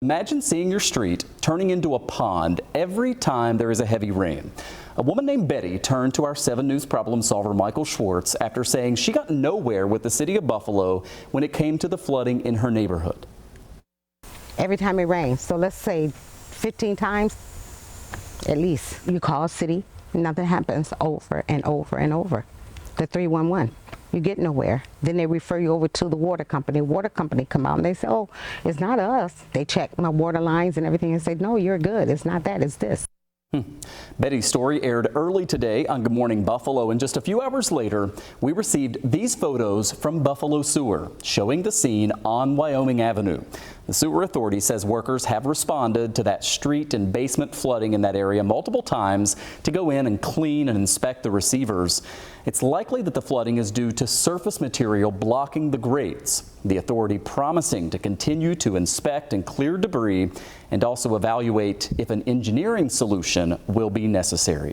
Imagine seeing your street turning into a pond every time there is a heavy rain. A woman named Betty turned to our 7 News problem solver Michael Schwartz after saying she got nowhere with the city of Buffalo when it came to the flooding in her neighborhood. Every time it rains, so let's say 15 times at least, you call city, nothing happens, over and over and over. The 311. You get nowhere. Then they refer you over to the water company. Water company come out and they say, oh, it's not us. They check my water lines and everything and say, no, you're good. It's not that, it's this. Betty's story aired early today on Good Morning Buffalo, and just a few hours later, we received these photos from Buffalo Sewer showing the scene on Wyoming Avenue. The Sewer Authority says workers have responded to that street and basement flooding in that area multiple times to go in and clean and inspect the receivers. It's likely that the flooding is due to surface material blocking the grates. The authority promising to continue to inspect and clear debris and also evaluate if an engineering solution will be necessary.